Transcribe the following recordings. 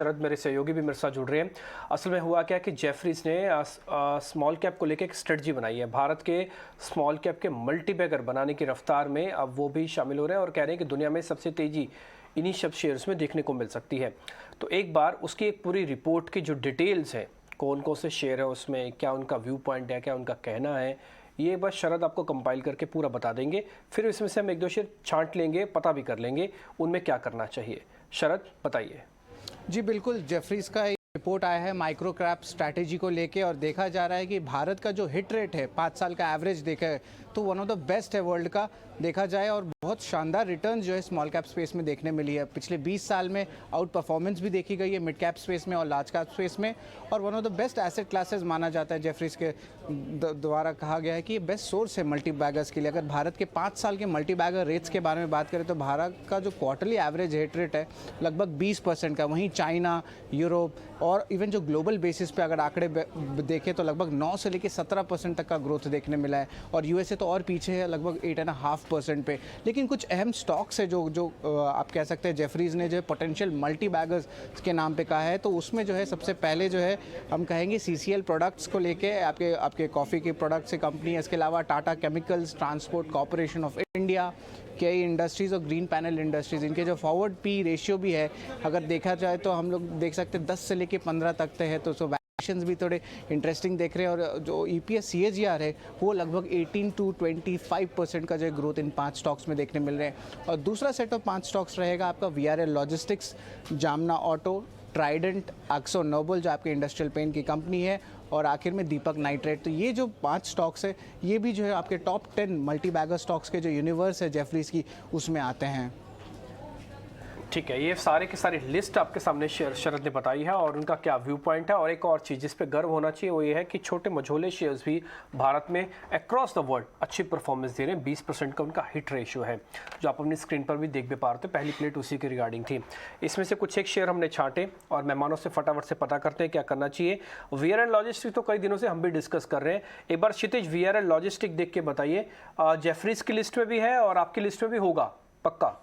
शरद मेरे सहयोगी भी मेरे साथ जुड़ रहे हैं। असल में हुआ क्या कि जेफरीज ने स्मॉल कैप को लेकर एक स्ट्रेटजी बनाई है। भारत के स्मॉल कैप के मल्टी बैगर बनाने की रफ्तार में अब वो भी शामिल हो रहे हैं और कह रहे हैं कि दुनिया में सबसे तेज़ी इन्हीं सब शेयर्स में देखने को मिल सकती है। तो एक बार उसकी एक पूरी रिपोर्ट की जो डिटेल्स हैं, कौन कौन से शेयर है उसमें, क्या उनका व्यू पॉइंट है, क्या उनका कहना है, ये बस शरद आपको कंपाइल करके पूरा बता देंगे। फिर इसमें से हम एक दो शेयर छांट लेंगे, पता भी कर लेंगे उनमें क्या करना चाहिए। शरद बताइए। जी बिल्कुल, जेफरीज का एक रिपोर्ट आया है माइक्रो कैप स्ट्रैटेजी को लेके और देखा जा रहा है कि भारत का जो हिट रेट है 5 साल का एवरेज देखा है तो वन ऑफ द बेस्ट है वर्ल्ड का देखा जाए, और बहुत शानदार रिटर्न जो है स्मॉल कैप स्पेस में देखने मिली है। पिछले 20 साल में आउट परफॉर्मेंस भी देखी गई है मिड कैप स्पेस में और लार्ज कैप स्पेस में, और one of the best asset classes माना जाता है। जेफरीज के द्वारा कहा गया है कि ये बेस्ट सोर्स है मल्टी बैगर्स के लिए। अगर भारत के 5 साल के मल्टी बैगर रेट्स के बारे में बात करें तो भारत का जो क्वार्टरली एवरेज हिट रेट है लगभग 20% का, वहीं चाइना, यूरोप और इवन जो ग्लोबल बेसिस पे अगर आंकड़े देखें तो लगभग 9 से लेकर 17% तक का ग्रोथ देखने मिला है, और यूएसए तो और पीछे है लगभग 8.5% पे। लेकिन कुछ अहम स्टॉक्स है जो आप कह सकते हैं जेफरीज ने जो पोटेंशियल मल्टी बैगर्स के नाम पे कहा है, तो उसमें जो है सबसे पहले जो है हम कहेंगे सीसीएल प्रोडक्ट्स को लेके, आपके कॉफ़ी की प्रोडक्ट्स की कंपनी है। इसके अलावा Tata chemicals, transport corporation of India, केई इंडस्ट्रीज़ और ग्रीन पैनल इंडस्ट्रीज़, इनके जो फॉरवर्ड पी रेशियो भी है अगर देखा जाए तो हम लोग देख सकते हैं 10 से लेके 15 तक है, तो वैल्यूएशंस भी थोड़े इंटरेस्टिंग देख रहे हैं। और जो ईपीएस सीएजीआर है वो लगभग 18 to 25% का जो ग्रोथ इन 5 स्टॉक्स में देखने मिल रहे हैं। और दूसरा सेट ऑफ 5 स्टॉक्स रहेगा आपका वीआरएल लॉजिस्टिक्स, जामना ऑटो, ट्राइडेंट, एक्सो नोबल जो आपके इंडस्ट्रियल पेंट की कंपनी है, और आखिर में दीपक नाइट्रेट। तो ये जो 5 स्टॉक्स है ये भी जो है आपके टॉप 10 मल्टी बैगर स्टॉक्स के जो यूनिवर्स है जेफरीज की उसमें आते हैं। ठीक है, ये सारे की सारी लिस्ट आपके सामने शरद ने बताई है और उनका क्या व्यू पॉइंट है। और एक और चीज़ जिस पे गर्व होना चाहिए वो ये है कि छोटे मझोले शेयर्स भी भारत में अक्रॉस द वर्ल्ड अच्छी परफॉर्मेंस दे रहे हैं। 20% का उनका हिट रेशियो है, जो आप अपनी स्क्रीन पर भी देख भी पा रहे थे। पहली प्लेट उसी के रिगार्डिंग थी। इसमें से कुछ एक शेयर हमने छांटे और मेहमानों से फटाफट से पता करते हैं क्या करना चाहिए। वीआरएल लॉजिस्टिक तो कई दिनों से हम भी डिस्कस कर रहे हैं। एक बार क्षितिज वीआरएल लॉजिस्टिक देख के बताइए, जेफरीज की लिस्ट में भी है और आपकी लिस्ट में भी होगा पक्का?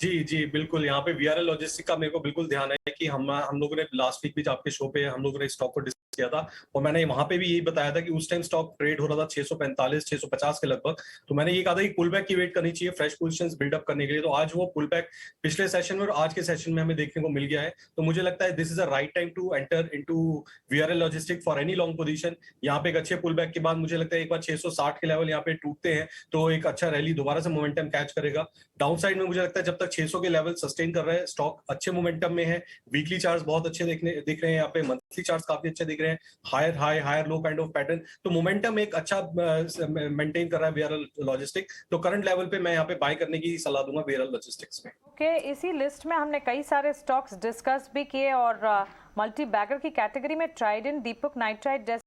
जी जी बिल्कुल, यहाँ पे वीआरएल लॉजिस्टिक का मेरे को बिल्कुल ध्यान है कि हम लोगों ने लास्ट वीक भी आपके शो पे हम लोगों ने स्टॉक को डिस्कस किया था, और मैंने वहां पे भी यही बताया था कि उस टाइम स्टॉक ट्रेड हो रहा था 645 650 के लगभग। तो मैंने ये कहा था कि पुल बैक की वेट करनी चाहिए फ्रेश पोजीशंस बिल्डअप करने के लिए। तो आज वो पुल बैक पिछले सेशन में और आज के सेशन में हमें देखने को मिल गया है। तो मुझे लगता है this is a right time to enter into VRL logistic for any long position. यहाँ पे एक अच्छे पुल बैक के बाद मुझे लगता है एक बार 660 के लेवल यहाँ पे टूटते हैं तो एक अच्छा रैली दोबारा से मोमेंटम कैच करेगा। डाउन साइड में मुझे लगता है जब तक 600 के लेवल सस्टेन कर रहे हैं स्टॉक अच्छे मोमेंटम में है। वीकली चार्ट्स बहुत अच्छे दिख रहे हैं, यहाँ पे मंथली चार्ट्स काफी अच्छे दिख रहे हैं, higher high higher low kind of pattern. तो मोमेंटम एक अच्छा मेंटेन कर रहा है वीआरएल लॉजिस्टिक। तो करंट लेवल पे मैं यहाँ पे बाय करने की सलाह दूंगा वीआरएल लॉजिस्टिक्स में। ओके, इसी लिस्ट में हमने कई सारे स्टॉक्स डिस्कस भी किए और मल्टी बैगर की कैटेगरी में ट्राइडेंट, दीपक नाइट्राइट जैसे